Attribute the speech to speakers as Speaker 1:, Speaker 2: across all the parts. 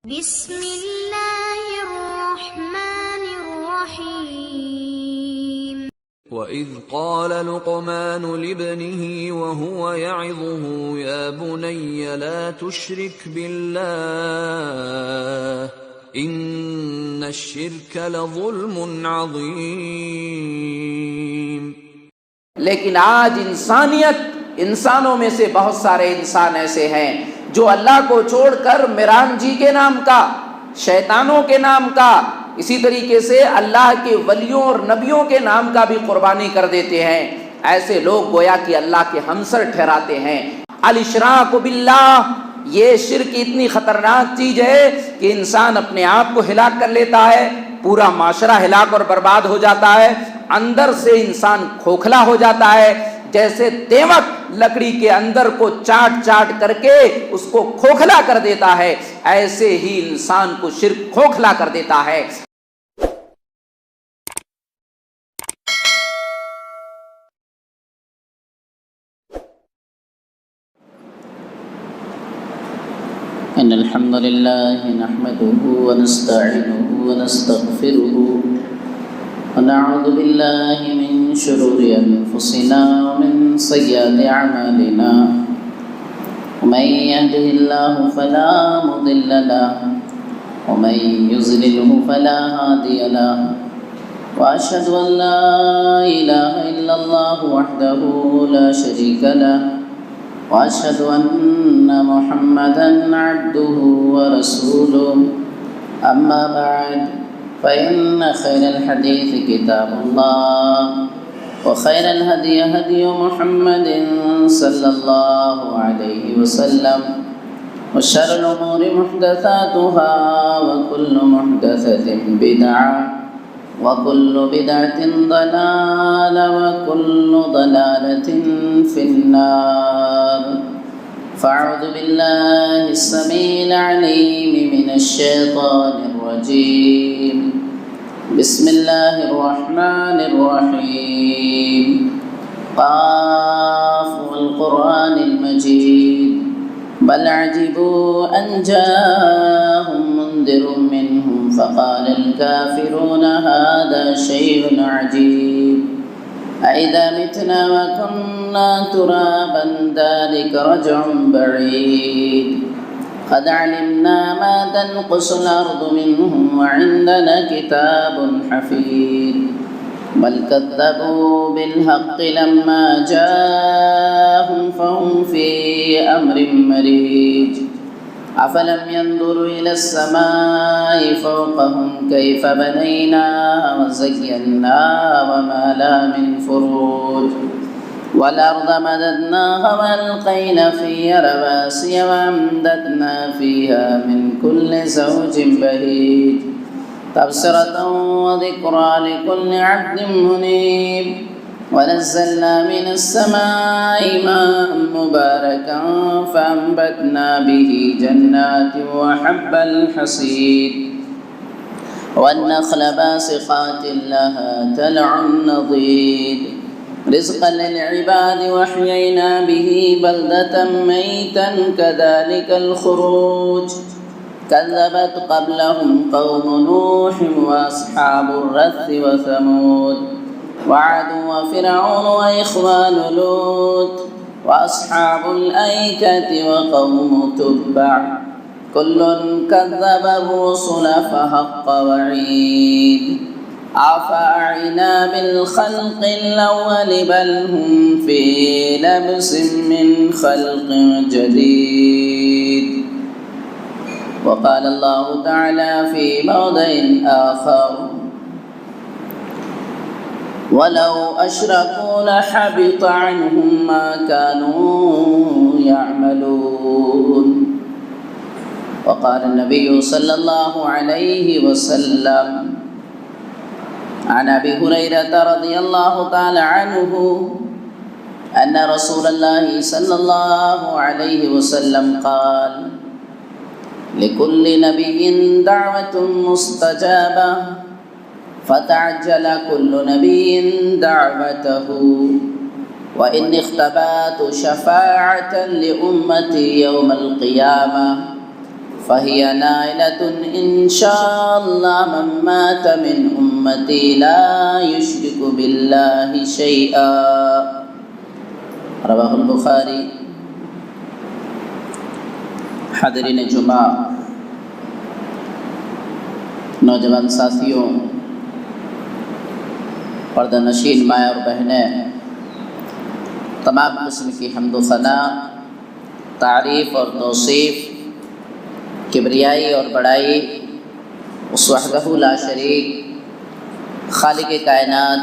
Speaker 1: بسم اللہ الرحمن الرحیم
Speaker 2: وَإِذْ قَالَ لُقْمَانُ لِابْنِهِ وَهُوَ يَعِظُهُ يَا بُنَيَّ لَا تُشْرِكْ بِاللَّهِ إِنَّ الشِّرْكَ لَظُلْمٌ عَظِيمٌ۔
Speaker 3: لیکن آج انسانوں میں سے بہت سارے انسان ایسے ہیں جو اللہ کو چھوڑ کر میران جی کے نام کا، شیطانوں کے نام کا، اسی طریقے سے اللہ کے ولیوں اور نبیوں کے نام کا بھی قربانی کر دیتے ہیں۔ ایسے لوگ گویا کہ اللہ کے ہمسر ٹھہراتے ہیں۔ الاشراک باللہ، یہ شرک اتنی خطرناک چیز ہے کہ انسان اپنے آپ کو ہلاک کر لیتا ہے، پورا معاشرہ ہلاک اور برباد ہو جاتا ہے، اندر سے انسان کھوکھلا ہو جاتا ہے، جیسے تیمک لکڑی کے اندر کو چاٹ چاٹ کر کے اس کو کھوکھلا کر دیتا ہے، ایسے ہی انسان کو شرک کھوکھلا کر دیتا ہے۔
Speaker 4: ان الحمد لله نحمده ونستعينه ونستغفره ونعوذ بالله من شرور انفسنا ومن سيئات اعمالنا ومن يهده الله فلا مضل له ومن يضلل فلا هادي له واشهد ان لا اله الا الله وحده لا شريك له واشهد ان محمدا عبده ورسوله اما بعد فإن خير الحديث كتاب الله وخير الهدي هدي محمد صلى الله عليه وسلم وشر الأمور محدثاتها وكل محدثة بدعة وكل بدعة ضلالة وكل ضلالة في النار فأعوذ بالله السميع العليم من الشيطان الرجيم بسم الله الرحمن الرحيم قاف والقرآن المجيد بل عجبوا أن جاءهم منذر منهم فقال الكافرون هذا شيء عجيب أإذا متنا وكنا ترابا ذلك رجع بعيد قد علمنا ما تنقص الأرض منهم وعندنا كتاب حفيظ بل كذبوا بالحق لما جاءهم فهم في أمر مريج أفلم ينظروا إلى السماء فوقهم كيف بنيناها وزيناها وما لها من فروج والأرض مددناها وألقينا فيها رواسي وأنبتنا فيها من كل زوج بهيج تبصرة وذكرى لكل عبد منيب ونزلنا من السماء ماء مباركا فأنبتنا به جنات وحب الحصيد والنخل باسقات لها تلع نضيد رزقا للعباد وحيينا به بلدة ميتا كذلك الخروج كذبت قبلهم قوم نوح وأصحاب الرث وثمود وعاد وفرعون وإخوان لوط وأصحاب الأيكة وقوم تبع كل كذب الرسل فحق وعيد أفأعينا بالخلق الأول بل هم في لبس من خلق جديد وقال الله تعالى في موضع آخر ولو أشركوا لحبط عنهم ما كانوا يعملون وقال النبي صلى الله عليه وسلم عن أبي هريرة رضي الله تعالى عنه أن رسول الله صلى الله عليه وسلم قال لكل نبي دعوة مستجابة فتعجل كل نبي دعوته وإني اختبأت شفاعة لأمتي يوم القيامة فهي نائلة إن شاء الله من مات من أمتي لا يشرك بالله شيئا رواه البخاری۔ حاضرین جمعہ، نوجوان ساتھیوں، پردہ نشین مائیں اور بہنیں، تمام قسم کی حمد و ثنا، تعریف اور توصیف، کبریائی اور بڑائی اس وحدہ لا شریک خالق کائنات،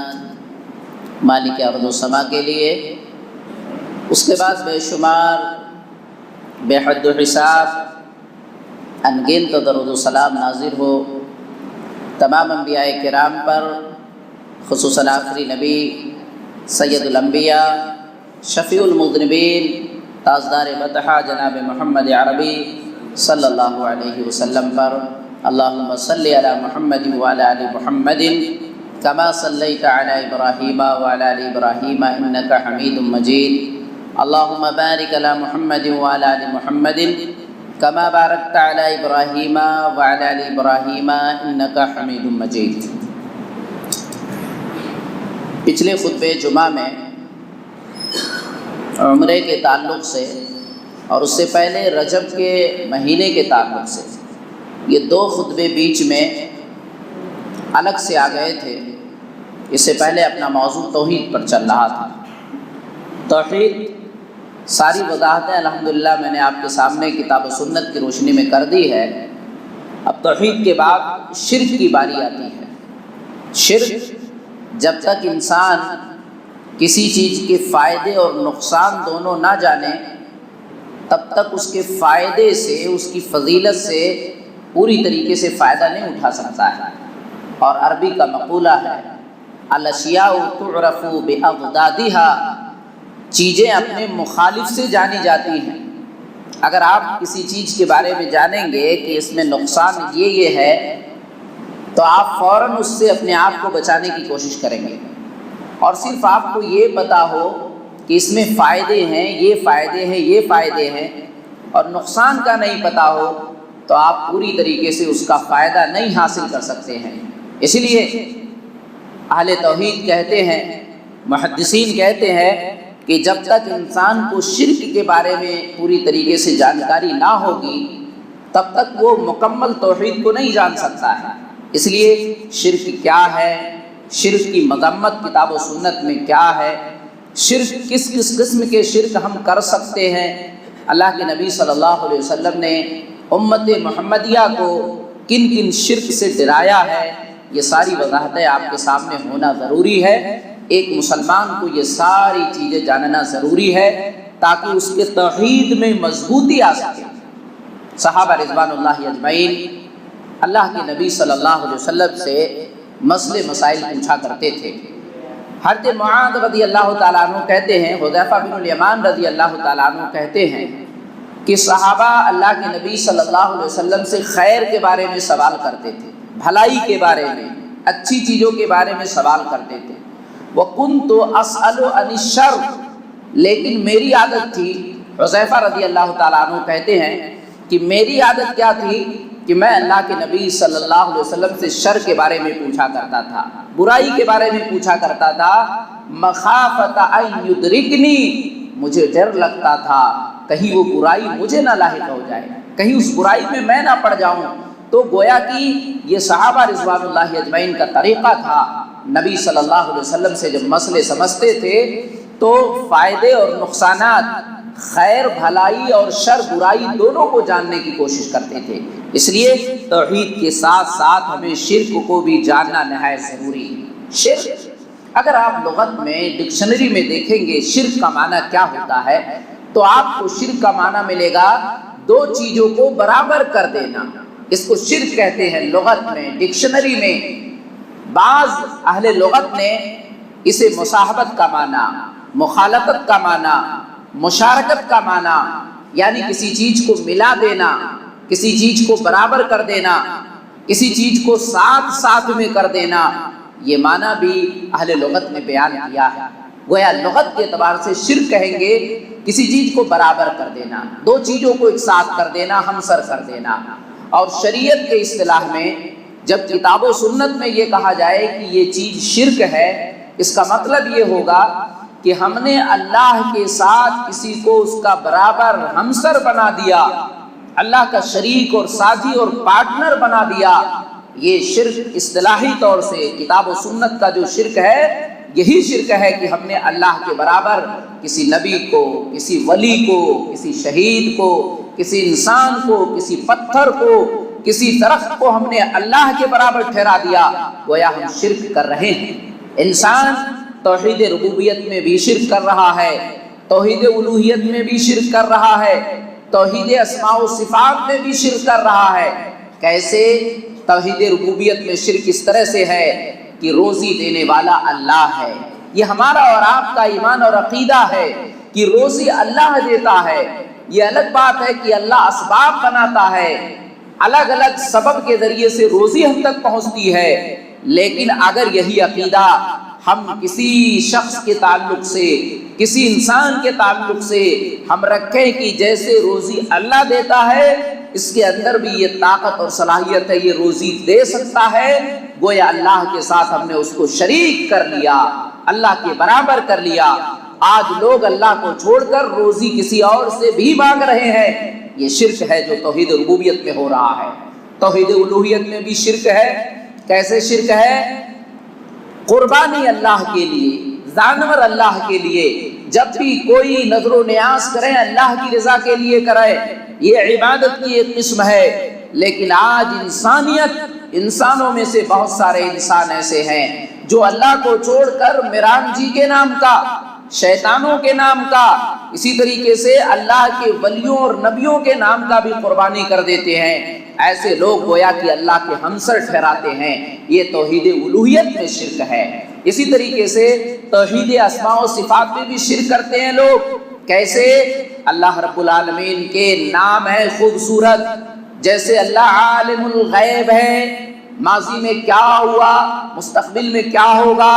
Speaker 4: مالک ارض و سما کے لیے، اس کے بعد بے شمار بے حد و حساب انگنت درود و سلام نازل ہو تمام انبیاء کرام پر، خصوصاً آخری نبی سید الانبیاء شفیع المذنبین تاجدار بطحہ جناب محمد عربی صلی اللہ علیہ وسلم پر۔ اللہم صلی علی محمد وعلی آل محمد کما صلیت علی ابراہیم وعلی آل ابراہیم انک حمید مجید۔ اللہم بارک علی محمد وعلی آل محمد کما بارکت علی ابراہیم وعلی آل ابراہیم انک حمید مجید۔ پچھلے خطبہ جمعہ میں عمرے کے تعلق سے اور اس سے پہلے رجب کے مہینے کے تعلق سے یہ دو خطبے بیچ میں الگ سے آ گئے تھے۔ اس سے پہلے اپنا موضوع توحید پر چل رہا تھا۔ توحید ساری وضاحتیں الحمدللہ میں نے آپ کے سامنے کتاب و سنت کی روشنی میں کر دی ہے۔ اب توحید کے بعد شرک کی باری آتی ہے۔ شرک جب تک انسان کسی چیز کے فائدے اور نقصان دونوں نہ جانے تب تک اس کے فائدے سے، اس کی فضیلت سے پوری طریقے سے فائدہ نہیں اٹھا سکتا ہے۔ اور عربی کا مقولہ ہے الاشیاء تعرف باضدادها، چیزیں اپنے مخالف سے جانی جاتی ہیں۔ اگر آپ کسی چیز کے بارے میں جانیں گے کہ اس میں نقصان یہ ہے تو آپ فوراً اس سے اپنے آپ کو بچانے کی کوشش کریں گے، اور صرف آپ کو یہ پتا ہو کہ اس میں فائدے ہیں، یہ فائدے ہیں، یہ فائدے ہیں، اور نقصان کا نہیں پتا ہو تو آپ پوری طریقے سے اس کا فائدہ نہیں حاصل کر سکتے ہیں۔ اس لیے اہل توحید کہتے ہیں، محدثین کہتے ہیں کہ جب تک انسان کو شرک کے بارے میں پوری طریقے سے جانکاری نہ ہوگی تب تک وہ مکمل توحید کو نہیں جان سکتا ہے۔ اس لیے شرک کیا ہے، شرک کی مذمت کتاب و سنت میں کیا ہے، شرک کس کس قسم کے شرک ہم کر سکتے ہیں، اللہ کے نبی صلی اللہ علیہ وسلم نے امت محمدیہ کو کن کن شرک سے ڈرایا ہے، یہ ساری وضاحتیں آپ کے سامنے ہونا ضروری ہے۔ ایک مسلمان کو یہ ساری چیزیں جاننا ضروری ہے تاکہ اس کے توحید میں مضبوطی آ سکے۔ صحابہ رضوان اللہ اجمعین اللہ کے نبی صلی اللہ علیہ وسلم سے مسئلے مسائل پوچھا کرتے تھے۔ حضرت معاذ رضی اللہ تعالیٰ عنہ کہتے ہیں، حذیفہ بن الیمان رضی اللہ تعالیٰ عنہ کہتے ہیں کہ صحابہ اللہ کے نبی صلی اللہ علیہ وسلم سے خیر کے بارے میں سوال کرتے تھے، بھلائی کے بارے میں، اچھی چیزوں کے بارے میں سوال کرتے تھے۔ وَكُنْتُ أَسْأَلُ عَنِ الشَّرِّ، لیکن میری عادت تھی، حذیفہ رضی اللہ تعالیٰ عنہ کہتے ہیں کہ میری عادت کیا تھی کہ میں اللہ کے نبی صلی اللہ علیہ وسلم سے شر کے بارے میں پوچھا کرتا تھا، برائی کے بارے میں پوچھا کرتا تھا، مخافۃ ان یدرکنی، مجھے ڈر لگتا تھا کہیں وہ برائی مجھے نہ لاحق ہو جائے، کہیں اس برائی میں میں نہ پڑ جاؤں۔ تو گویا کہ یہ صحابہ رضوان اللہ اجمعین کا طریقہ تھا، نبی صلی اللہ علیہ وسلم سے جب مسئلے سمجھتے تھے تو فائدے اور نقصانات، خیر بھلائی اور شر برائی دونوں کو جاننے کی کوشش کرتے تھے۔ اس لیے توحید کے ساتھ ساتھ ہمیں شرک کو بھی جاننا نہایت ضروری ہے۔ شرک اگر آپ لغت میں ڈکشنری میں دیکھیں گے شرک کا معنی کیا ہوتا ہے تو آپ کو شرک کا معنی ملے گا دو چیزوں کو برابر کر دینا، اس کو شرک کہتے ہیں لغت میں، ڈکشنری میں۔ بعض اہل لغت نے اسے مصاحبت کا معنی، مخالفت کا معنی، مشارکت کا معنی، یعنی کسی چیز کو ملا دینا، کسی چیز کو برابر کر دینا، کسی چیز کو ساتھ ساتھ میں کر دینا، یہ معنی بھی اہل لغت نے بیان کیا ہے۔ گویا لغت کے اعتبار سے شرک کہیں گے کسی چیز کو برابر کر دینا، دو چیزوں کو ایک ساتھ کر دینا، ہمسر کر دینا۔ اور شریعت کے اصطلاح میں جب کتاب و سنت میں یہ کہا جائے کہ یہ چیز شرک ہے، اس کا مطلب یہ ہوگا کہ ہم نے اللہ کے ساتھ کسی کو اس کا برابر ہمسر بنا دیا، اللہ کا شریک اور ساتھی اور پارٹنر بنا دیا۔ یہ شرک اصطلاحی طور سے کتاب و سنت کا جو شرک ہے، یہی شرک ہے کہ ہم نے اللہ کے برابر کسی نبی کو، کسی ولی کو، کسی شہید کو، کسی انسان کو، کسی پتھر کو، کسی درخت کو ہم نے اللہ کے برابر ٹھہرا دیا، گویا ہم شرک کر رہے ہیں۔ انسان توحید ربوبیت میں بھی شرک کر رہا ہے، توحید الوہیت میں بھی شرک کر رہا ہے، توحید اسماء و صفات میں بھی شرک کر رہا ہے۔ کیسے؟ توحید ربوبیت میں شرک اس طرح سے ہے کہ روزی دینے والا اللہ ہے، یہ ہمارا اور آپ کا ایمان اور عقیدہ ہے کہ روزی اللہ دیتا ہے۔ یہ الگ بات ہے کہ اللہ اسباب بناتا ہے، الگ الگ سبب کے ذریعے سے روزی ہم تک پہنچتی ہے، لیکن اگر یہی عقیدہ ہم کسی شخص کے تعلق سے، کسی انسان کے تعلق سے ہم رکھیں کہ جیسے روزی اللہ دیتا ہے، اس کے اندر بھی یہ طاقت اور صلاحیت ہے، یہ روزی دے سکتا ہے، گویا اللہ کے ساتھ ہم نے اس کو شریک کر لیا، اللہ کے برابر کر لیا۔ آج لوگ اللہ کو چھوڑ کر روزی کسی اور سے بھی مانگ رہے ہیں، یہ شرک ہے جو توحید ربوبیت میں ہو رہا ہے۔ توحید الوہیت میں بھی شرک ہے۔ کیسے شرک ہے؟ قربانی اللہ کے لیے، جانور اللہ کے لیے، جب بھی کوئی نظر و نیاز کرے اللہ کی رضا کے لیے کرے، یہ عبادت کی ایک قسم ہے۔ لیکن آج انسانوں میں سے بہت سارے انسان ایسے ہیں جو اللہ کو چھوڑ کر میران جی کے نام کا، شیطانوں کے نام کا، اسی طریقے سے اللہ کے ولیوں اور نبیوں کے نام کا بھی قربانی کر دیتے ہیں۔ ایسے لوگ گویا کہ اللہ کے ہمسر ٹھہراتے ہیں، یہ توحید الوہیت میں شرک ہے۔ اسی طریقے سے توحید اسماء و صفات میں بھی شرک کرتے ہیں لوگ۔ کیسے؟ اللہ رب العالمین کے نام ہے خوبصورت، جیسے اللہ عالم الغیب ہے، ماضی میں کیا ہوا، مستقبل میں کیا ہوگا،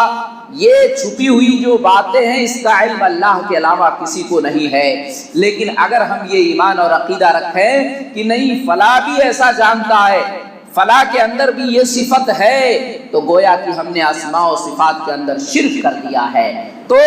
Speaker 4: یہ چھپی ہوئی جو باتیں ہیں اس کا علم اللہ کے علاوہ کسی کو نہیں ہے۔ لیکن اگر ہم یہ ایمان اور عقیدہ رکھیں کہ نہیں فلاں بھی ایسا جانتا ہے، فلاں کے اندر بھی یہ صفت ہے، تو گویا کہ ہم نے اسماء و صفات کے اندر شرک کر دیا ہے۔ تو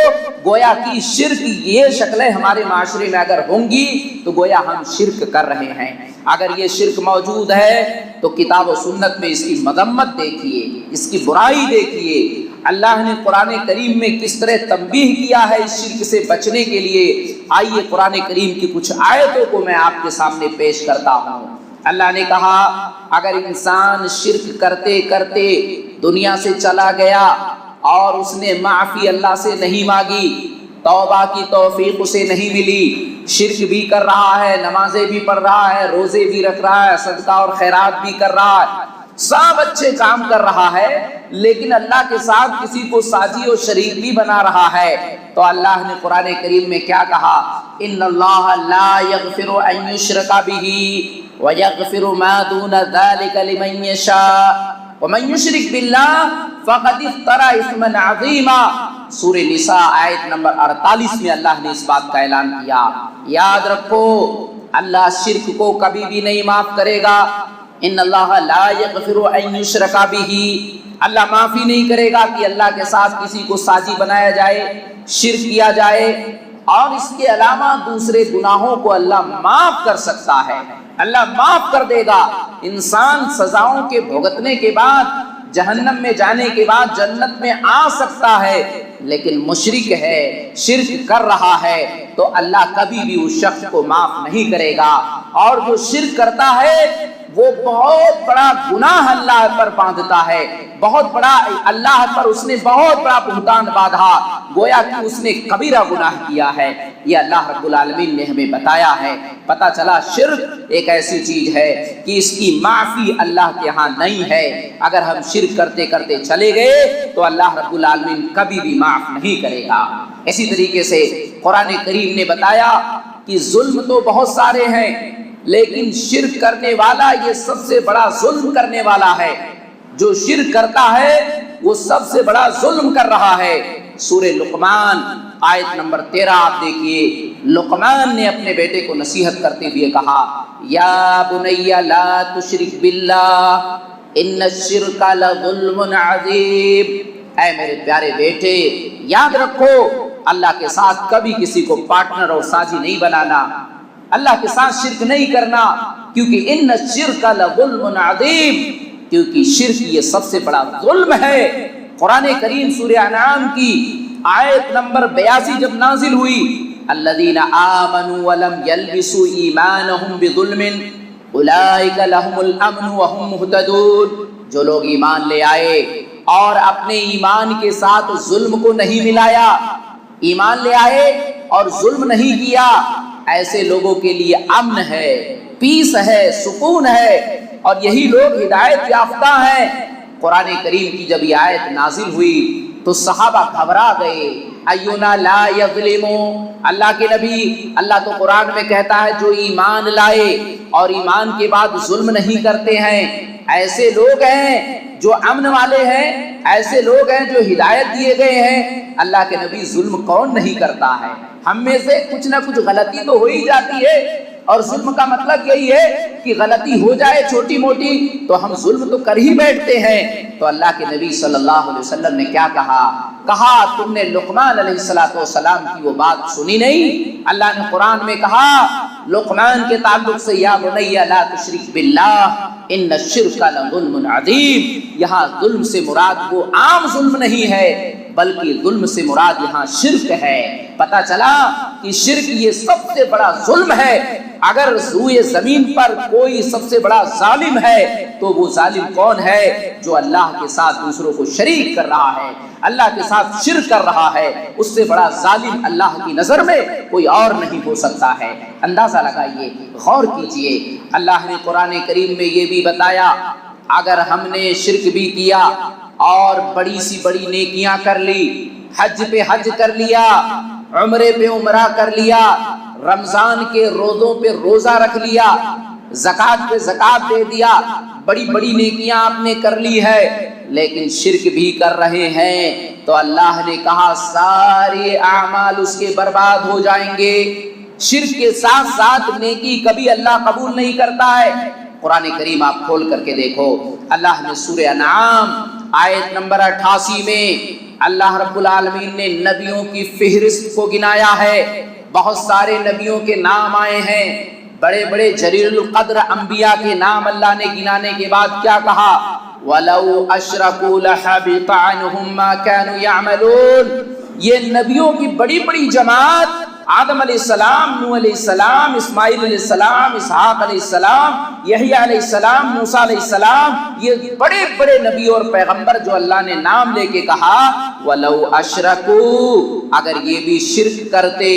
Speaker 4: گویا کہ شرک یہ شکلیں ہمارے معاشرے میں اگر ہوں گی تو گویا ہم شرک کر رہے ہیں۔ اگر یہ شرک موجود ہے تو کتاب و سنت میں اس کی مذمت دیکھیے، اس کی برائی دیکھیے۔ اللہ نے قرآن کریم میں کس طرح تنبیہ کیا ہے اس شرک سے بچنے کے لیے۔ آئیے قرآن کریم کی کچھ آیتوں کو میں آپ کے سامنے پیش کرتا ہوں۔ اللہ نے کہا اگر انسان شرک کرتے کرتے دنیا سے چلا گیا اور اس نے معافی اللہ سے نہیں مانگی، توبہ کی توفیق اسے نہیں ملی، شرک بھی کر رہا ہے، نمازیں بھی پڑھ رہا ہے، روزے بھی رکھ رہا ہے، صدقہ اور خیرات بھی کر رہا ہے، سب اچھے کام کر رہا ہے، لیکن اللہ کے ساتھ کسی کو ساجی اور شریک بھی بنا رہا ہے، تو اللہ نے قرآن کریم میں کیا کہا؟ ان اللہ لا یغفر ان یشرک بہ ویغفر ما دون ذلک لمن یشاء ومن یشرک باللہ فقد افترى اثما عظیما۔ سورہ نساء آیت نمبر 48 میں اللہ نے اس بات کا اعلان کیا۔ یاد رکھو اللہ شرک کو کبھی بھی نہیں معاف کرے گا۔ ان اللہ لا یغفر ان یشرک بہ، اللہ معافی نہیں کرے گا کہ اللہ کے ساتھ کسی کو ساجی بنایا جائے، شرک کیا جائے، اور اس کے علاوہ دوسرے گناہوں کو اللہ معاف کر سکتا ہے، اللہ معاف کر دے گا۔ انسان سزاؤں کے بھگتنے کے بعد، جہنم میں جانے کے بعد جنت میں آ سکتا ہے، لیکن مشرک ہے، شرک کر رہا ہے تو اللہ کبھی بھی اس شخص کو معاف نہیں کرے گا۔ اور جو شرک کرتا ہے وہ بہت بڑا گناہ اللہ پر باندھتا ہے، بہت بڑا اللہ پر اس نے بہت بڑا بہتان باندھا، گویا کہ اس نے کبیرہ گناہ کیا ہے۔ یہ اللہ رب العالمین نے ہمیں بتایا ہے۔ پتہ چلا شرک ایک ایسی چیز ہے کہ اس کی معافی اللہ کے ہاں نہیں ہے۔ اگر ہم شرک کرتے کرتے چلے گئے تو اللہ رب العالمین کبھی بھی معاف نہیں کرے گا۔ اسی طریقے سے قرآن کریم نے بتایا کہ ظلم تو بہت سارے ہیں، لیکن شرک کرنے والا یہ سب سے بڑا ظلم کرنے والا ہے۔ جو شرک کرتا ہے وہ سب سے بڑا ظلم کر رہا ہے۔
Speaker 3: سورہ لقمان آیت نمبر 13 آپ دیکھیے، لقمان نے اپنے بیٹے کو نصیحت کرتے ہوئے کہا، یا بنی لا تشرک باللہ ان الشرک لظلم عظیم، اے میرے پیارے بیٹے یاد رکھو اللہ کے ساتھ کبھی کسی کو پارٹنر اور ساجی نہیں بنانا، اللہ کے ساتھ شرک نہیں کرنا، کیونکہ ان الشرک لظلم عظیم، کیونکہ شرک یہ سب سے بڑا ظلم ہے۔ قرآن کریم سورہ انعام کی آیت نمبر 82 جب نازل ہوئی، الذین آمنوا ولم یلبسوا ایمانہم بظلم اولئک لہم الامن وہم مہتدون، جو لوگ ایمان لے آئے اور اپنے ایمان کے ساتھ ظلم کو نہیں ملایا، ایمان لے آئے اور ظلم نہیں کیا، ایسے لوگوں کے لیے امن ہے، پیس ہے، سکون ہے، اور یہی لوگ ہدایت یافتہ ہیں۔ قرآن کریم کی جب یہ آیت نازل ہوئی تو صحابہ گھبرا گئے، ایونا لا یظلمو، اللہ کے نبی، اللہ تو قرآن میں کہتا ہے جو ایمان لائے اور ایمان کے بعد ظلم نہیں کرتے ہیں، ایسے لوگ ہیں جو امن والے ہیں، ایسے لوگ ہیں جو ہدایت دیے گئے ہیں، اللہ کے نبی ظلم کون نہیں کرتا ہے؟ ہم میں سے کچھ نہ کچھ غلطی تو ہو ہی جاتی ہے، اور ظلم کا مطلب یہی ہے کہ غلطی ہو جائے چھوٹی موٹی تو ہم ظلم تو کر ہی بیٹھتے ہیں۔ تو اللہ کے نبی صلی اللہ علیہ وسلم نے کیا کہا تم نے لقمان علیہ السلام کی وہ بات سنی نہیں؟ اللہ نے قرآن میں کہا لقمان کے تعلق سے، یا بنی لا تشرک باللہ ان الشرک لظلم عظیم، یہاں ظلم سے مراد وہ عام ظلم نہیں ہے بلکہ ظلم سے مراد یہاں شرک ہے۔ پتہ چلا کہ شرک یہ سب سے بڑا ظلم ہے۔ اگر روئے زمین پر کوئی سب سے بڑا ظالم ہے تو وہ ظالم کون ہے؟ جو اللہ کے ساتھ دوسروں کو شریک کر رہا ہے، اللہ کے ساتھ شرک کر رہا ہے، اس سے بڑا ظالم اللہ کی نظر میں کوئی اور نہیں ہو سکتا ہے۔ اندازہ لگائیے، غور کیجئے، اللہ نے قرآن کریم میں یہ بھی بتایا اگر ہم نے شرک بھی کیا اور بڑی سی بڑی نیکیاں کر لی، حج پہ حج کر لیا، عمرے پہ عمرہ کر لیا، رمضان کے روزوں پہ روزہ رکھ لیا، زکوٰۃ پہ زکوٰۃ دے دیا، بڑی بڑی نیکیاں آپ نے کر لی ہے، لیکن شرک بھی کر رہے ہیں تو اللہ نے کہا سارے اعمال اس کے برباد ہو جائیں گے۔ شرک کے ساتھ ساتھ نیکی کبھی اللہ قبول نہیں کرتا ہے۔ قرآن کریم آپ کھول کر کے دیکھو، اللہ نے سورہ انعام آیت نمبر 88 میں اللہ رب العالمین نے نبیوں کی فہرست کو گنایا ہے، بہت سارے نبیوں کے نام آئے ہیں، بڑے بڑے جلیل القدر انبیاء کے نام اللہ نے گنانے کے بعد کیا کہا؟ وَلَوْ أَشْرَكُوا لَحَبِطَ عَنْهُمْ مَا كَانُوا يَعْمَلُونَ، یہ نبیوں کی بڑی بڑی جماعت، آدم علیہ السلام، نوح علیہ السلام، اسماعیل علیہ السلام، اسحاق علیہ السلام، یحییٰ علیہ السلام، موسیٰ علیہ السلام، یہ بڑے بڑے نبی اور پیغمبر جو اللہ نے نام لے کے کہا وَلَوْ أَشْرَكُوا، اگر یہ بھی شرک کرتے،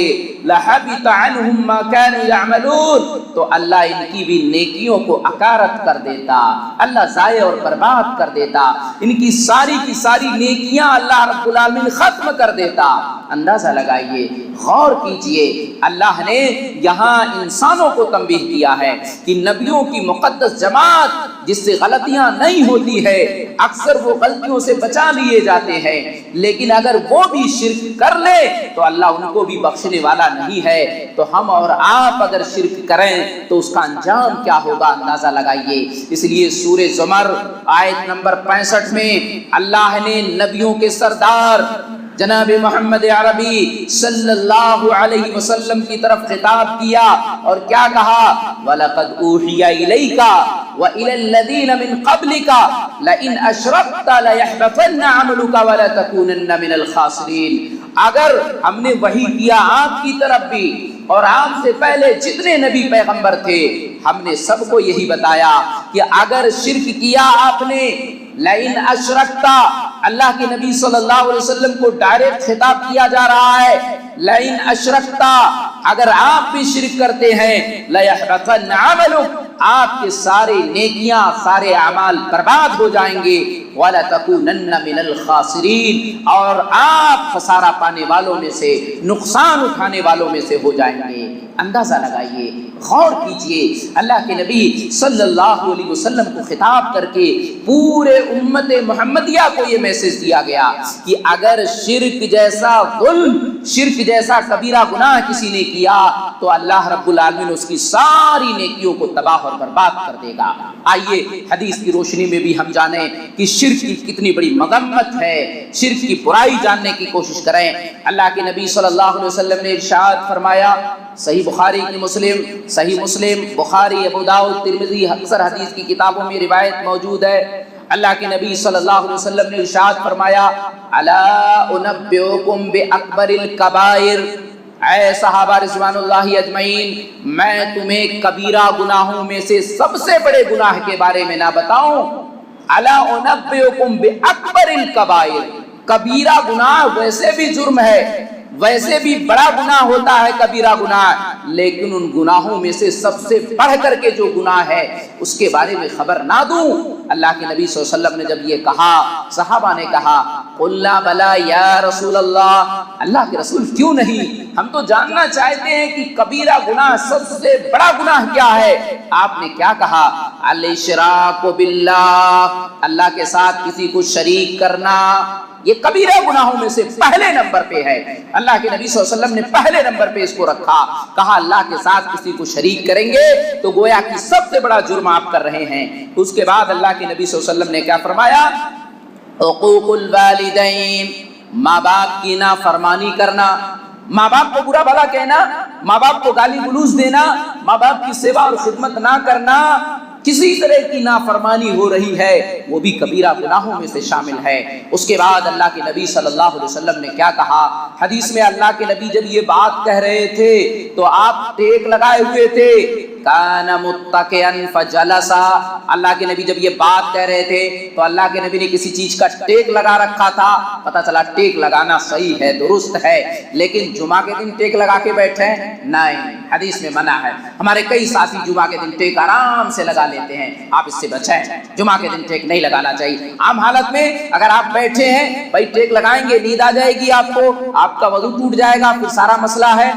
Speaker 3: لَحَبِطَ عَنْهُمْ مَا كَانُوا يَعْمَلُونَ، تو اللہ ان کی بھی نیکیوں کو اکارت کر دیتا، اللہ ضائع اور برباد کر دیتا، ان کی ساری نیکیاں اللہ رب العالمین ختم کر دیتا۔ اندازہ لگائیے، غور کیجئے، اللہ نے یہاں انسانوں کو تنبیہ کیا ہے کہ نبیوں کی مقدس جماعت جس سے غلطیاں نہیں ہوتی ہے، اکثر وہ غلطیوں سے بچا لیے جاتے ہیں، لیکن اگر وہ بھی شرک کر لے تو اللہ ان کو بھی بخشنے والا نہیں ہے۔ تو ہم اور آپ اگر شرک کریں تو اس کا انجام کیا ہوگا؟ اندازہ لگائیے۔ اس لیے سورہ زمر آیت نمبر 65 میں اللہ نے نبیوں کے سردار جناب محمد عربی صلی اللہ علیہ وسلم کی طرف خطاب کیا اور کیا کہا؟ وَلَقَدْ أُوحِيَ إِلَيْكَ وَإِلَى الَّذِينَ مِن قَبْلِكَ لَئِنْ أَشْرَكْتَ لَيَحْبَطَنَّ عَمَلُكَ وَلَتَكُونَنَّ مِنَ الْخَاسِرِينَ، اگر ہم نے وحی کیا آپ کی طرف بھی اور آپ سے پہلے جتنے نبی پیغمبر تھے، ہم نے سب کو یہی بتایا کہ اگر شرک کیا آپ نے، لئن اشرکتا، اللہ کے نبی صلی اللہ علیہ وسلم کو ڈائریکٹ خطاب کیا جا رہا ہے، لئن اشرکتا، اگر آپ بھی شرک کرتے ہیں، لیحبطن عملک، آپ کے سارے نیکیاں سارے اعمال برباد ہو جائیں گے، وَلَتَكُونَنَّ مِنَ الْخَاسِرِينَ، اور آپ خسارہ پانے والوں میں سے، نقصان اٹھانے والوں میں سے ہو جائیں گے۔ اندازہ لگائیے، غور کیجئے، اللہ کے نبی صلی اللہ علیہ وسلم کو خطاب کر کے پورے امت محمدیہ کو یہ میسج دیا گیا کہ اگر شرک جیسا ظلم، شرک جیسا کبیرہ گناہ کسی نے کیا تو اللہ رب العالمین اس کی ساری نیکیوں کو تباہ اور برباد کر دے گا۔ آئیے حدیث کی روشنی میں بھی ہم جانیں کہ شرک کی کتنی بڑی مذمت ہے، شرک کی برائی جاننے کی کوشش کریں۔ اللہ کے نبی صلی اللہ علیہ وسلم نے ارشاد فرمایا، صحیح بخاری کی صحیح مسلم، بخاری، ابو داؤد، ترمذی، اکثر حدیث کی کتابوں میں روایت موجود ہے۔ اللہ کے نبی صلی اللہ علیہ وسلم نے ارشاد فرمایا، الا انبئکم باکبر الکبائر، اے صحابہ رضوان اللہ اجمعین، میں تمہیں کبیرہ گناہوں میں سے سب سے بڑے گناہ کے بارے میں نہ بتاؤں؟ الا انبئکم باکبر الکبائر، کبیرہ گناہ ویسے بھی جرم ہے، ویسے بھی بڑا گناہ ہوتا ہے کبیرہ گناہ، لیکن ان گناہوں میں سے سب سے بڑھ کر کے جو گناہ ہے اس کے بارے میں خبر نہ دوں؟ اللہ کے نبی صلی اللہ علیہ وسلم نے جب یہ کہا، صحابہ نے کہا، قلنا بلا یا رسول اللہ، اللہ کے رسول کیوں نہیں، ہم تو جاننا چاہتے ہیں کہ کبیرہ گناہ سب سے بڑا گناہ کیا ہے۔ آپ نے کیا کہا؟ الاشراک باللہ، اللہ کے ساتھ کسی کو شریک کرنا، یہ کبیرہ گناہوں میں سے پہلے نمبر پہ ہے۔ اللہ کے نبی صلی اللہ علیہ وسلم نے پہلے نمبر پہ اس کو رکھا، کہا اللہ کے ساتھ کسی کو شریک کریں گے تو گویا کہ سب سے بڑا جرم آپ کر رہے ہیں۔ اس کے بعد اللہ کے نبی صلی اللہ علیہ وسلم نے کیا فرمایا؟ حقوق الوالدین، ماں باپ کی نافرمانی کرنا، ماں باپ کو برا بھلا کہنا، ماں باپ کو گالی گلوز دینا، ماں باپ کی سیوا اور خدمت نہ کرنا، کسی طرح کی نافرمانی ہو رہی ہے وہ بھی کبیرہ گناہوں میں سے شامل ہے۔ اس کے بعد اللہ کے نبی صلی اللہ علیہ وسلم نے کیا کہا؟ حدیث میں اللہ کے نبی جب یہ بات کہہ رہے تھے تو آپ ٹیک لگائے ہوئے تھے، کان متکئا فجلسا، اللہ کے نبی جب یہ بات کہہ رہے تھے تو اللہ کے نبی نے کسی چیز کا ٹیک لگا رکھا تھا۔ پتہ چلا ٹیک لگانا صحیح ہے، درست ہے، لیکن جمعہ کے دن ٹیک لگا کے بیٹھے نہیں، حدیث میں منع ہے۔ ہمارے کئی ساتھی جمعہ کے دن ٹیک آرام سے لگا لیتے ہیں، آپ اس سے بچیں، جمعہ کے دن ٹیک نہیں لگانا چاہیے۔ عام حالت میں اگر آپ بیٹھے ہیں، بھائی ٹیک لگائیں گے، نیند آ جائے گی آپ کو، آپ کا وضو ٹوٹ جائے گا، پھر سارا مسئلہ ہے۔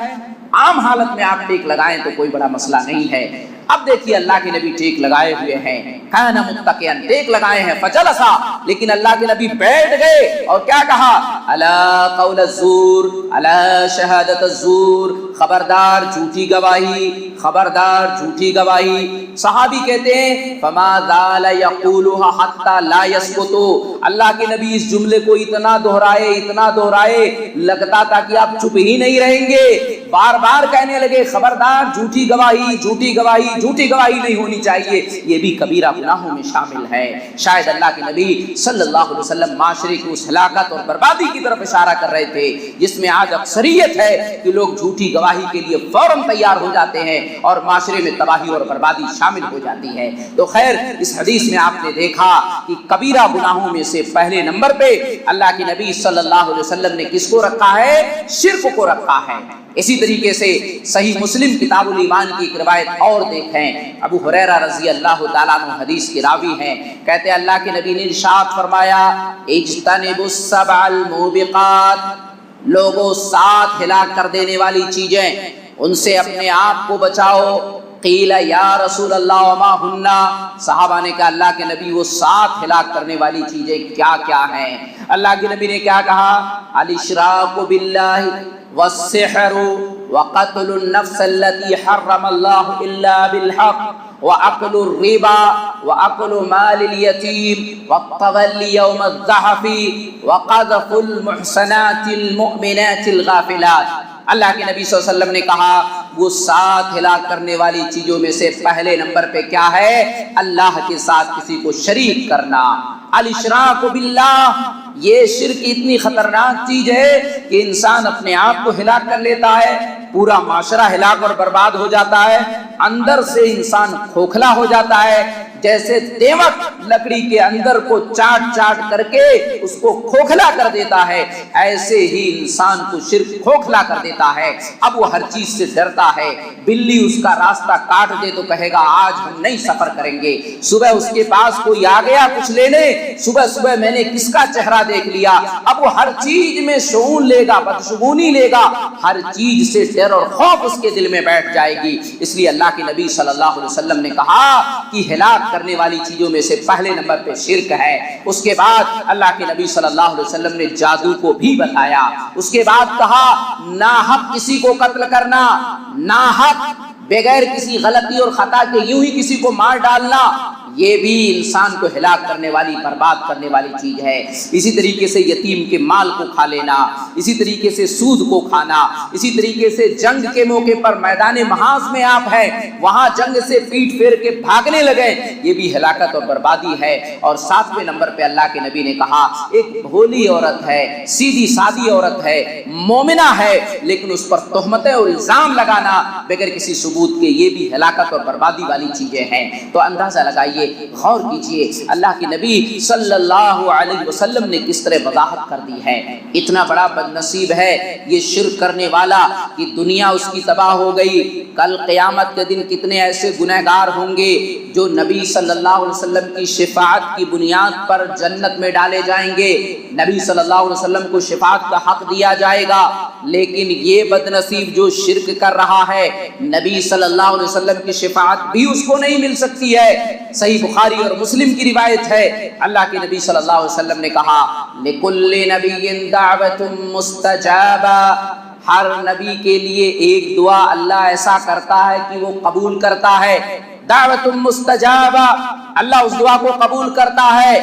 Speaker 3: عام حالت میں آپ ٹیک لگائیں تو کوئی بڑا مسئلہ نہیں ہے۔ اب دیکھیے اللہ کے نبی ٹیک لگائے ہوئے ہیں، کان متکئا، ٹیک لگائے ہیں، فجلسا، لیکن اللہ کے نبی بیٹھ گئے اور کیا کہا؟ الا قول الزور، الا شہادت الزور، خبردار جھوٹی گواہی، خبردار جھوٹی گواہی۔ صحابی کہتے ہیں فما زال یقولها حتى لا يسكت، اللہ کے نبی اس جملے کو اتنا دہرائے لگتا تھا کہ آپ چپ ہی نہیں رہیں گے، بار بار کہنے لگے خبردار جھوٹی گواہی، جھوٹی گواہی، جھوٹی گواہی نہیں ہونی چاہیے، یہ بھی کبیرہ گناہوں میں شامل ہے۔ شاید اللہ کے نبی صلی اللہ علیہ وسلم معاشرے کی اس ہلاکت اور بربادی کی طرف اشارہ کر رہے تھے جس میں آج اکثریت ہے کہ لوگ جھوٹی گواہی کے لیے فوراً تیار ہو جاتے ہیں اور معاشرے میں تباہی اور بربادی شامل ہو جاتی ہے۔ تو خیر، اس حدیث میں آپ نے دیکھا کہ کبیرہ گناہوں میں سے پہلے نمبر پہ اللہ کے نبی صلی اللہ علیہ وسلم نے کس کو رکھا ہے؟ شرک کو رکھا ہے۔ اسی طریقے سے صحیح مسلم کتاب الایمان کی ایک روایت اور دیکھیں، ابو ہریرہ رضی اللہ تعالیٰ عنہ حدیث کے راوی ہیں، کہتے ہیں اللہ کے نبی نے ارشاد فرمایا، اجتنبوا السبع الموبقات، لوگوں 7 ہلاک کر دینے والی چیزیں، ان سے اپنے آپ کو بچاؤ۔ قیل یا رسول اللہ وما ہننا، صحابہ نے کہا اللہ کے نبی وہ 7 ہلاک کرنے والی چیزیں کیا کیا ہیں؟ اللہ کے نبی نے کیا کہا؟ الاشراک باللہ والسحر وقتل النفس التي حرم الله الا بالحق واكل الربا واكل مال اليتيم والتولي يوم الزحف وقذف المحصنات المؤمنات الغافلات۔ اللہ کے نبی صلی اللہ علیہ وسلم نے کہا وہ 7 ہلاک کرنے والی چیزوں میں سے پہلے نمبر پہ کیا ہے؟ اللہ کے ساتھ کسی کو شریک کرنا۔ الاشراک باللہ، یہ شرک اتنی خطرناک چیز ہے کہ انسان اپنے آپ کو ہلاک کر لیتا ہے، پورا معاشرہ ہلاک اور برباد ہو جاتا ہے، اندر سے انسان کھوکھلا ہو جاتا ہے، جیسے دیوک لکڑی کے اندر کو چاٹ چاٹ کر کے اس کو کھوکھلا کر دیتا ہے، ایسے ہی انسان کو شرک کھوکھلا کر دیتا ہے۔ اب وہ ہر چیز سے ڈرتا ہے، بلی اس کا راستہ کاٹ دے تو کہے گا آج ہم نہیں سفر کریں گے، صبح اس کے پاس کوئی آ گیا کچھ لینے، صبح صبح میں نے کس کا چہرہ دیکھ لیا، اب وہ ہر چیز میں شعور لے گا، بدشگونی لے گا، ہر چیز سے ڈر اور خوف اس کے دل میں بیٹھ جائے گی۔ اس لیے اللہ کے نبی صلی اللہ علیہ وسلم نے کہا کہ ہلاک کرنے والی چیزوں میں سے پہلے نمبر پہ شرک ہے۔ اس کے بعد اللہ کے نبی صلی اللہ علیہ وسلم نے جادو کو بھی بتایا، اس کے بعد کہا ناحق کسی کو قتل کرنا، ناحق بغیر کسی غلطی اور خطا کے یوں ہی کسی کو مار ڈالنا، یہ بھی انسان کو ہلاک کرنے والی، برباد کرنے والی چیز ہے۔ اسی طریقے سے یتیم کے مال کو کھا لینا، اسی طریقے سے سود کو کھانا، اسی طریقے سے جنگ کے موقع پر میدان محاذ میں آپ ہیں، وہاں جنگ سے پیٹ پھیر کے بھاگنے لگے، یہ بھی ہلاکت اور بربادی ہے۔ اور 7ویں نمبر پہ اللہ کے نبی نے کہا ایک بھولی عورت ہے، سیدھی سادی عورت ہے، مومنہ ہے، لیکن اس پر تہمتیں اور الزام لگانا بغیر کسی ثبوت کے، یہ بھی ہلاکت اور بربادی والی چیزیں ہیں۔ تو اندازہ لگائیے، غور کیجئے اللہ کے نبی صلی اللہ علیہ وسلم نے کس طرح وضاحت کر دی ہے۔ اتنا بڑا بد نصیب ہے یہ شرک کرنے والا کہ دنیا اس کی تباہ ہو گئی، کل قیامت کے دن کتنے ایسے گنہگار ہوں گے جو نبی صلی اللہ علیہ وسلم کی شفاعت کی بنیاد پر جنت میں ڈالے جائیں گے، نبی صلی اللہ علیہ وسلم کو شفاعت کا حق دیا جائے گا، لیکن یہ بد نصیب جو شرک کر رہا ہے نبی صلی اللہ علیہ وسلم کی شفاعت بھی اس کو نہیں مل سکتی ہے۔ صحیح بخاری اور مسلم کی روایت ہے، اللہ کے نبی صلی اللہ علیہ وسلم نے کہا لِكُلِّ نَبِيٍّ دَعْوَةٌ مُسْتَجَابَةٌ، ہر نبی کے لیے ایک دعا اللہ ایسا کرتا ہے کہ وہ قبول کرتا ہے، دعوت مستجابہ، اللہ اس دعا کو قبول کرتا ہے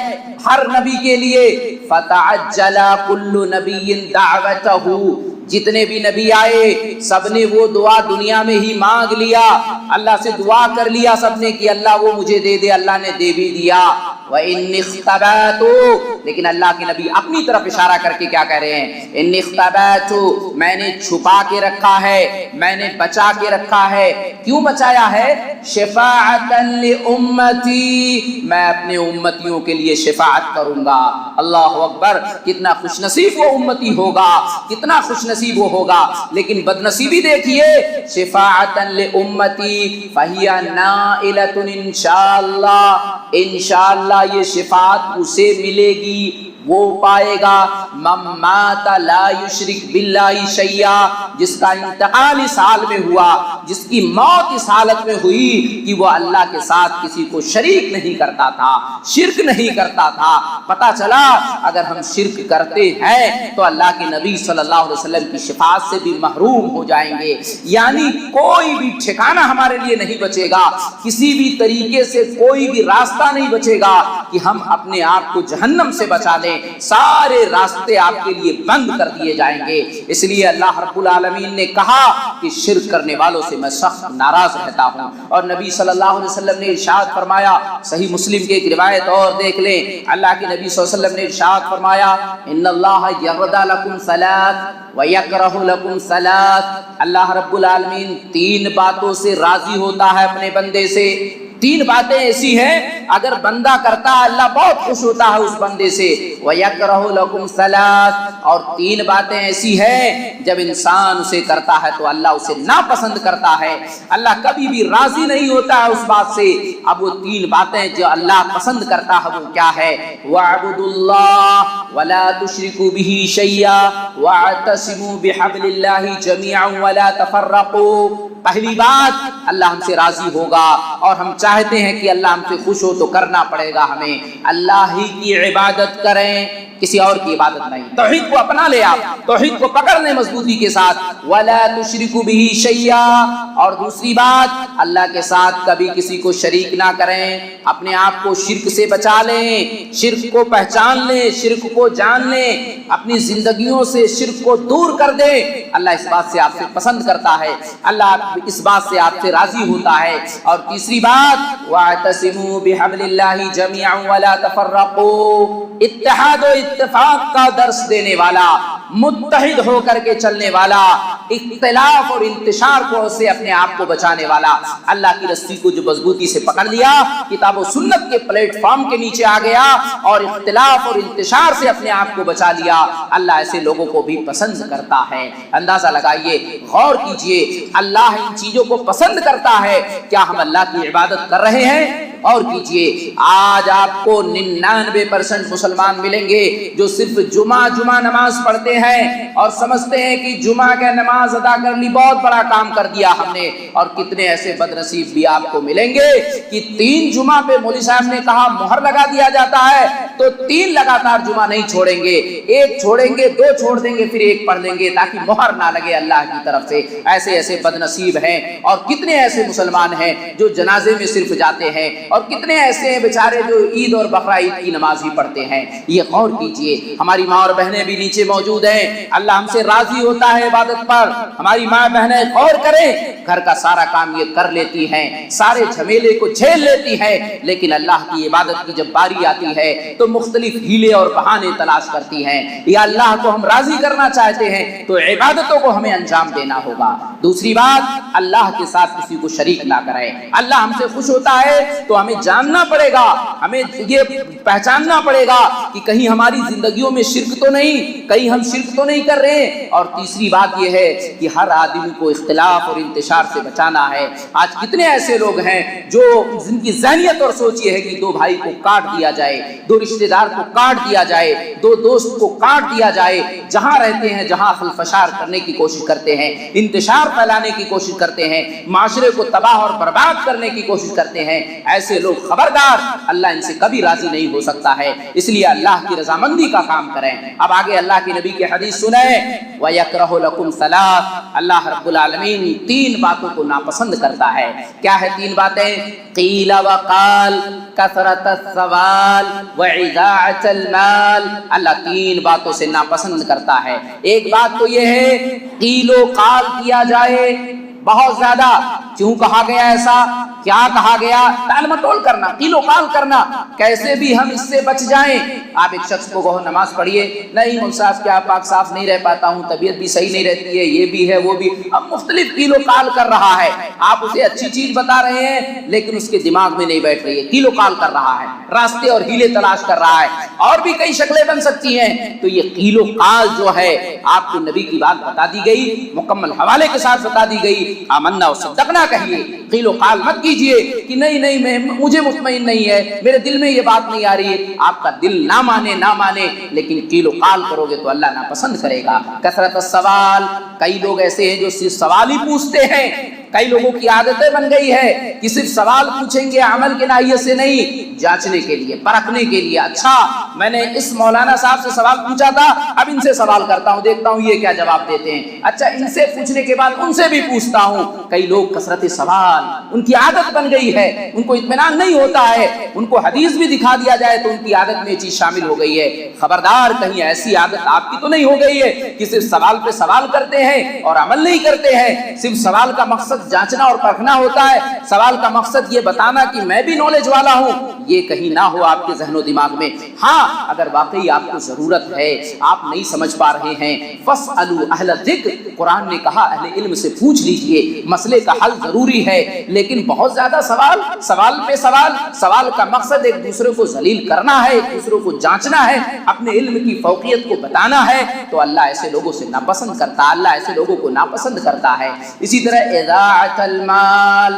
Speaker 3: ہر نبی کے لیے۔ فَتَعَجَّلَ كُلُّ نَبِيٍّ دَعْوَتَهُ، جتنے بھی نبی آئے سب نے وہ دعا دنیا میں ہی مانگ لیا، اللہ سے دعا کر لیا سب نے کہ اللہ وہ مجھے دے دے، اللہ نے دے بھی دیا۔ وَإِنِّ اخْتَبَأْتُ، لیکن اللہ کے نبی اپنی طرف اشارہ کر کے کیا کہہ رہے ہیں، إِنِّ اخْتَبَأْتُ، میں نے چھپا کے رکھا ہے، میں نے بچا کے رکھا ہے۔ کیوں بچایا ہے؟ شفاعةً لِأُمَّتِي، میں اپنے امتیوں کے لیے شفاعت کروں گا۔ اللہ اکبر، کتنا خوش نصیب وہ امتی ہوگا، کتنا خوش نصیب وہ ہوگا۔ لیکن بد نصیبی دیکھیے، شفاعةً لِأُمَّتِي فَهِيَ نَائِلَةٌ انشاءاللہ، انشاءاللہ یہ شفاعت اسے ملے گی، وہ پائے گا۔ من مات لا یشرک باللہ شیئا، جس کا انتقال اس حال میں ہوا، جس کی موت اس حالت میں ہوئی کہ وہ اللہ کے ساتھ کسی کو شریک نہیں کرتا تھا، شرک نہیں کرتا تھا۔ پتہ چلا اگر ہم شرک کرتے ہیں تو اللہ کے نبی صلی اللہ علیہ وسلم کی شفاعت سے بھی محروم ہو جائیں گے، یعنی کوئی بھی ٹھکانہ ہمارے لیے نہیں بچے گا، کسی بھی طریقے سے کوئی بھی راستہ نہیں بچے گا کہ ہم اپنے آپ کو جہنم سے بچا لیں، سارے راستے آپ کے لیے بند کر دیے جائیں گے۔ اس لیے اللہ رب العالمین نے کہا کہ شرک کرنے والوں سے میں سخت ناراض رہتا ہوں۔ اور نبی صلی اللہ علیہ وسلم نے ارشاد فرمایا، صحیح مسلم کی ایک روایت اور دیکھ لیں، اللہ کے نبی صلی اللہ علیہ وسلم نے ارشاد فرمایا ان اللہ یرضى لکم ثلاث ویکرہ لکم ثلاث، اللہ رب العالمین 3 باتوں سے راضی ہوتا ہے اپنے بندے سے۔ 3 باتیں ایسی ہیں اگر بندہ کرتا ہے اللہ بہت خوش ہوتا ہے اس بندے سے۔ وَيَكْرَهُ لَكُمْ ثَلَاث، اور 3 باتیں ایسی ہیں جب انسان اسے کرتا ہے تو اللہ اسے ناپسند کرتا ہے، اللہ کبھی بھی راضی نہیں ہوتا ہے اس بات سے۔ اب وہ 3 باتیں جو اللہ پسند کرتا ہے وہ کیا ہے؟ وَاعْبُدُوا اللَّهَ وَلَا تُشْرِكُوا بِهِ شَيْئًا وَاعْتَصِمُوا بِحَبْلِ اللَّهِ جَمِيعًا وَلَا تَفَرَّقُوا۔ پہلی بات، اللہ ہم سے راضی ہوگا اور ہم چاہتے ہیں کہ اللہ ہم سے خوش ہو تو کرنا پڑے گا ہمیں اللہ ہی کی عبادت کریں، کسی اور کی عبادت نہیں۔ توحید کو اپنا لے، آپ توحید کو پکڑ لیں مضبوطی کے ساتھ۔ وَلَا تُشْرِكُوا بِهِ شَيْئًا، اور دوسری بات اللہ کے ساتھ کبھی کسی کو شریک نہ کریں، اپنے آپ کو شرک سے بچا لیں، شرک کو پہچان لیں، شرک کو جان لیں، اپنی زندگیوں سے شرک کو دور کر دیں۔ اللہ اس بات سے آپ سے پسند کرتا ہے، اللہ اس بات سے آپ سے راضی ہوتا ہے۔ اور تیسری بات، وَاعْتَصِمُوا بِحَبْلِ اللَّهِ جَمِيعًا وَلَا تَفَرَّقُوا، اتحاد و اتفاق کا درس دینے والا، متحد ہو کر کے چلنے والا، اختلاف اور انتشار کو سے اپنے آپ کو بچانے والا، اللہ کی رسی کو جو مضبوطی سے پکڑ لیا، کتاب و سنت کے پلیٹ فارم کے نیچے آ گیا اور اختلاف اور انتشار سے اپنے آپ کو بچا لیا، اللہ ایسے لوگوں کو بھی پسند کرتا ہے۔ اندازہ لگائیے، غور کیجئے، اللہ ان چیزوں کو پسند کرتا ہے، کیا ہم اللہ کی عبادت کر رہے ہیں؟ اور کیجئے، آج آپ کو 99% مسلمان ملیں گے جو صرف جمعہ نماز پڑھتے ہیں اور سمجھتے ہیں کہ جمعہ کا نماز ادا کر لی بہت بڑا کام کر دیا ہم نے، اور کتنے ایسے بدنصیب بھی آپ کو ملیں گے کہ 3 جمعہ پہ مولوی صاحب نے کہا مہر لگا دیا جاتا ہے تو 3 لگاتار جمعہ نہیں چھوڑیں گے، 1 چھوڑیں گے، 2 چھوڑ دیں گے، پھر 1 پڑھ لیں گے تاکہ مہر نہ لگے اللہ کی طرف سے۔ ایسے بدنصیب ہیں، اور کتنے ایسے مسلمان ہیں جو جنازے میں صرف جاتے ہیں، اور کتنے ایسے ہیں بیچارے جو عید اور بقرہ عید کی نماز ہی پڑھتے ہیں۔ یہ غور کیجئے، ہماری ماں اور بہنیں بھی نیچے موجود ہیں، اللہ ہم سے راضی ہوتا ہے عبادت پر، ہماری ماں بہنیں غور کریں، گھر کا سارا کام یہ کر لیتی ہیں، سارے جھمیلے کو جھیل لیتی ہیں، لیکن اللہ کی عبادت کی جب باری آتی ہے تو مختلف ہیلے اور بہانے تلاش کرتی ہیں۔ یا اللہ کو ہم راضی کرنا چاہتے ہیں تو عبادتوں کو ہمیں انجام دینا ہوگا۔ دوسری بات، اللہ کے ساتھ کسی کو شریک نہ کریں۔ اللہ ہم سے خوش ہوتا ہے تو ہمیں جاننا پڑے گا، ہمیں یہ پہچاننا پڑے گا کہ کہیں ہماری زندگیوں میں شرک تو نہیں، کہیں ہم شرک تو نہیں کر رہے ہیں۔ اور تیسری بات یہ ہے کہ ہر آدمی کو اختلاف اور انتشار سے بچانا ہے۔ آج کتنے ایسے لوگ ہیں جو جن کی ذہنیت اور سوچ یہ ہے کہ 2 بھائی کو کاٹ دیا جائے، 2 رشتہ دار کو کاٹ دیا جائے، 2 دوست کو کاٹ دیا جائے، جہاں رہتے ہیں جہاں خلفشار کرنے کی کوشش کرتے ہیں، انتشار پھیلانے کی کوشش کرتے ہیں، معاشرے کو تباہ اور برباد کرنے کی کوشش کرتے ہیں۔ ایسے لوگ خبردار، اللہ ان سے کبھی راضی نہیں ہو سکتا ہے، اس لیے اللہ کی رضامندی کا کام کریں۔ اب آگے اللہ کے نبی کی حدیث سنیں، وَيَكْرَهُ لَكُمْ ثَلَاث، اللہ رب العالمین 3 باتوں کو ناپسند کرتا ہے۔ کیا ہے 3 باتیں؟ قیل وقال، کثرت السوال، وعضاعۃ المال، اللہ 3 باتوں سے ناپسند کرتا ہے۔ ایک بات تو یہ ہے، قیل و قال کیا جائے بہت زیادہ، کیوں کہا گیا ایسا، کیا کہا گیا، ٹال مٹول کرنا، قیل و قال کرنا، کیسے بھی ہم اس سے بچ جائیں۔ آپ ایک شخص کو کہو نماز پڑھیے، نہیں مول صاحب کیا پاک صاف نہیں رہ پاتا ہوں، طبیعت بھی صحیح نہیں رہتی ہے، یہ بھی ہے وہ بھی، اب مختلف قیل و قال کر رہا ہے۔ آپ اسے اچھی چیز بتا رہے ہیں لیکن اس کے دماغ میں نہیں بیٹھ رہی ہے، قیل و قال کر رہا ہے، راستے اور ہیلے تلاش کر رہا ہے، اور بھی کئی شکلیں بن سکتی ہیں۔ تو یہ قیل و قال جو ہے، آپ کو نبی کی بات بتا دی گئی، مکمل حوالے کے ساتھ بتا دی گئی، آمنا و صدقنا کہیے، قیل و قال مت کیجیے کہ نہیں مجھے مطمئن نہیں ہے، میرے دل میں یہ بات نہیں آ رہی ہے۔ آپ کا دل نہ مانے لیکن قیل و قال کرو گے تو اللہ ناپسند کرے گا۔ کثرت السوال، کئی لوگ ایسے ہیں جو صرف سوال ہی پوچھتے ہیں، کئی لوگوں کی عادتیں بن گئی ہے کہ صرف سوال پوچھیں گے عمل کے ناحیے سے نہیں، جانچنے کے لیے، پرکھنے کے لیے، اچھا میں نے اس مولانا صاحب سے سوال پوچھا تھا، اب ان سے سوال کرتا ہوں، دیکھتا ہوں یہ کیا جواب دیتے ہیں، اچھا ان سے پوچھنے کے بعد ان سے بھی پوچھتا ہوں۔ کئی لوگ کثرت سوال، ان کی عادت بن گئی ہے، ان کو اطمینان نہیں ہوتا ہے، ان کو حدیث بھی دکھا دیا جائے تو ان کی عادت میں یہ چیز شامل ہو گئی ہے۔ خبردار، کہیں ایسی عادت آپ کی تو نہیں ہو گئی ہے کہ صرف سوال پہ سوال کرتے ہیں اور عمل نہیں کرتے ہیں۔ صرف سوال کا مقصد جانچنا اور پرکھنا ہوتا ہے، سوال کا مقصد یہ بتانا کہ میں بھی نالج والا ہوں، یہ کہیں نہ ہو آپ کے ذہن و دماغ میں۔ ہاں اگر واقعی آپ کو ضرورت ہے، آپ نہیں سمجھ پا رہے ہیں، فاسألوا اہل الذکر، قرآن نے کہا اہل علم سے پوچھ لیجئے، مسئلے کا حل ضروری ہے۔ لیکن بہت زیادہ سوال پہ سوال کا مقصد ایک دوسرے کو ذلیل کرنا ہے، ایک دوسرے کو جانچنا ہے، اپنے علم کی فوقیت کو بتانا ہے، تو اللہ ایسے لوگوں سے ناپسند کرتا ہے، اللہ ایسے لوگوں کو ناپسند کرتا ہے۔ اسی طرح اضاعت المال،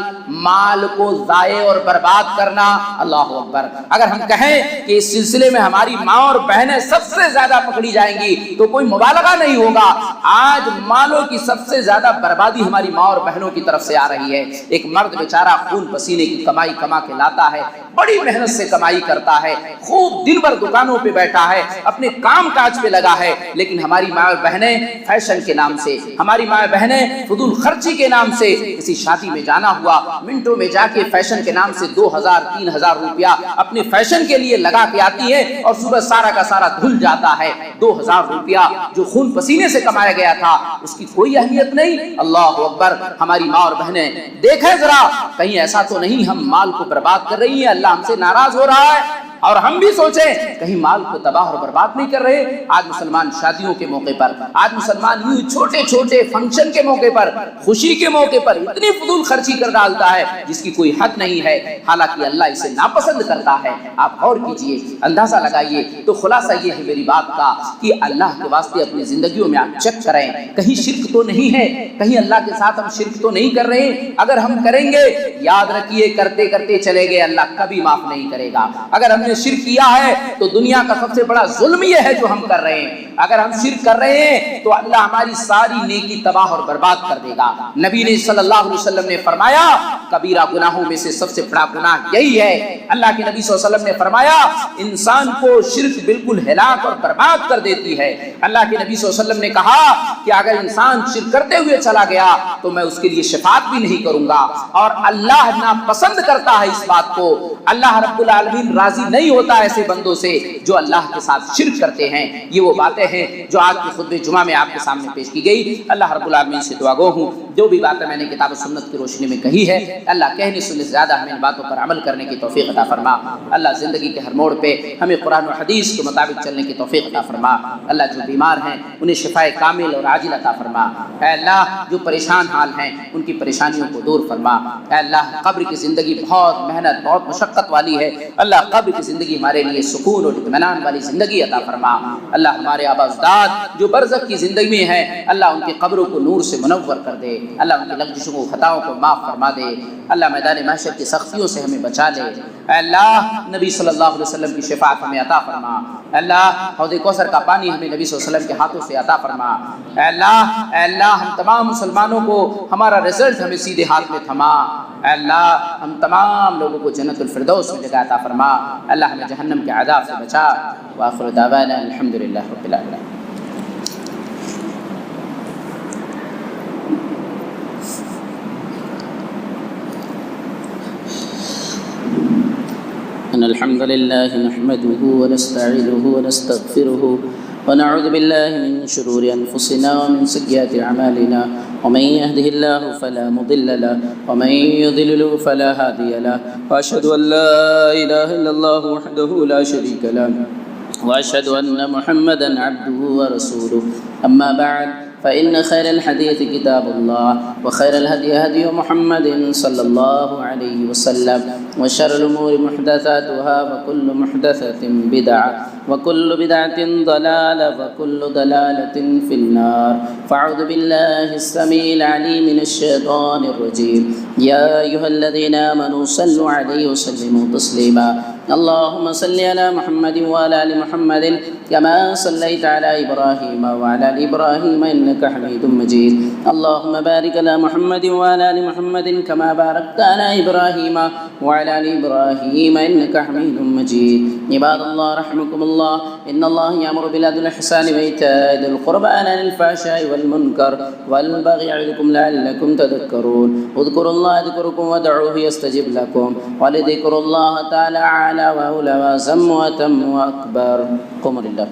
Speaker 3: مال کو ضائع اور برباد کرنا، اللہ اکبر۔ اگر ہم کہیں کہ اس سلسلے میں ہماری ماں اور بہنیں سب سے زیادہ پکڑی جائیں گی تو کوئی مبالغہ نہیں ہوگا۔ آج مالوں کی سب سے زیادہ بربادی ہماری ماں اور بہنوں کی طرف سے آ رہی ہے۔ ایک مرد بیچارہ خون پسینے کی کمائی کما کے لاتا ہے، بڑی محنت سے کمائی کرتا ہے، خوب دن بھر دکانوں پہ بیٹھا ہے، اپنے کام کاج پہ لگا ہے، لیکن ہماری ماں اور بہنیں فیشن کے نام سے، ہماری ماں بہنیں فضول خرچی کے نام سے، کسی شادی میں جانا ہوا، منٹوں میں جا کے فیشن کے نام سے 2000-3000 روپیہ اپنے فیشن کے لیے لگا کے آتی ہے اور صبح سارا کا سارا دھل جاتا ہے۔ 2000 روپیہ جو خون پسینے سے کمایا گیا تھا اس کی کوئی اہمیت نہیں۔ اللہ اکبر۔ ہماری ماں اور بہنیں دیکھیں ذرا، کہیں ایسا تو نہیں ہم مال کو برباد کر رہی ہیں، اللہ ہم سے ناراض ہو رہا ہے؟ اور ہم بھی سوچیں کہیں مال کو تباہ اور برباد نہیں کر رہے. آج مسلمان شادیوں کے موقع پر، آج مسلمان یوں چھوٹے چھوٹے فنکشن کے موقع پر، خوشی کے موقع پر اتنی فضول خرچی کر ڈالتا ہے جس کی کوئی حد نہیں ہے، حالانکہ اللہ اسے ناپسند کرتا ہے. آپ غور کیجئے، اندازہ لگائیے. تو خلاصہ یہ ہے میری بات کا کہ اللہ کے واسطے اپنی زندگیوں میں آپ چیک کریں کہیں شرک تو نہیں ہے، کہیں اللہ کے ساتھ ہم شرک تو نہیں کر رہے. اگر ہم کریں گے یاد رکھیے کرتے کرتے چلے گئے اللہ کبھی معاف نہیں کرے گا. اگر ہم نے شرک کیا ہے تو دنیا کا سب سے بڑا ظلم یہ ہے جو ہم کر رہے ہیں. اگر ہم شرک کر رہے ہیں تو اللہ ہماری ساری نیکی تباہ اور برباد کر دے گا. نبی نے صلی اللہ علیہ وسلم نے فرمایا کبیرہ گناہوں میں سے سب سے بڑا گناہ یہی ہے. اللہ کے نبی صلی اللہ علیہ وسلم نے فرمایا انسان کو شرک بالکل ہلاک اور برباد کر دیتی ہے. اللہ کے نبی صلی اللہ علیہ وسلم نے کہا کہ اگر انسان شرک کرتے ہوئے چلا گیا تو میں اس کے لیے شفاعت بھی نہیں کروں گا. اور اللہ ناپسند کرتا ہے اس بات کو. اللہ رب العالمین راضی نہیں ہوتا ایسے بندوں سے جو اللہ کے ساتھ شرک کرتے ہیں. یہ وہ باتیں ہیں جو آج کے خطبہ جمعہ میں آپ کے سامنے پیش کی گئی. اللہ رب العالمین سے دعا گو ہوں جو بھی باتیں میں نے کتاب و سنت کی روشنی میں کہی ہے اللہ کہنے سننے سے زیادہ ہمیں ان باتوں پر عمل کرنے کی توفیق عطا فرما. اللہ زندگی کے ہر موڑ پہ ہمیں قرآن و حدیث کے مطابق چلنے کی توفیق عطا فرما. اللہ جو بیمار ہیں انہیں شفائے کامل اور عاجل عطا فرما. اے اللہ جو پریشان حال ہیں ان کی پریشانیوں کو دور فرما. اے اللہ قبر کی زندگی بہت محنت بہت مشقت والی ہے. اللہ قبر کی زندگی ہمارے لیے سکون اور اطمینان والی زندگی عطا فرما. اللہ ہمارے آبا اجداد جو برزخ کی زندگی میں ہیں اللہ ان کی قبروں کو نور سے منور کر دے. اللہ ان کی لغزشوں کو خطاؤں کو معاف فرما دے. اللہ میدان محشر کی سختیوں سے ہمیں بچا لے. اے اللہ نبی صلی اللہ علیہ وسلم کی شفاعت ہمیں عطا فرما. اے اللہ حوض کوثر کا پانی ہمیں نبی صلی اللہ علیہ وسلم کے ہاتھوں سے عطا فرما. اے اللہ ہم تمام مسلمانوں کو ہمارا رزلٹ ہمیں سیدھے ہاتھ میں تھما. اے اللہ ہم تمام لوگوں کو جنت الفردوس میں جگہ عطا فرما. اللہ ہمیں جہنم کے عذاب سے بچا. وآخر دعوانا الحمدللہ رب العالمین.
Speaker 4: إن الحمد لله نحمده ونستعينه ونستغفره ونعوذ بالله من شرور أنفسنا ومن سيئات أعمالنا ومن يهده الله فلا مضل له ومن يضلل فلا هادي له وأشهد أن لا إله إلا الله وحده لا شريك له وأشهد أن محمدا عبده ورسوله. أما بعد فإن خير الحديث كتاب الله وخير الهدي هدي محمد صلى الله عليه وسلم وشر الأمور محدثاتها وكل محدثة بدعة وكل بدعة ضلالة وكل ضلالة في النار. فأعوذ بالله السميع العليم من الشيطان الرجيم. يا أيها الذين آمنوا صلوا عليه وسلموا تسليما. اللهم صل على محمد وعلى آل محمد كما صليت على إبراهيم وعلى آل إبراهيم إنك حميد مجيد. اللهم بارك على محمد وعلى آل محمد كما باركت على إبراهيم وعلى آل إبراهيم إنك حميد مجيد. عباد الله رحمكم الله إن الله يأمر بالعدل والإحسان وإيتاء ذي القربى وينهى عن الفحشاء والمنكر والبغي يعظكم لعلكم تذكرون. اذكروا الله يذكركم وادعوه يستجب لكم ولذكر الله تعالى أعلى وأولى وأعظم وأتم وأكبر. قوموا لله.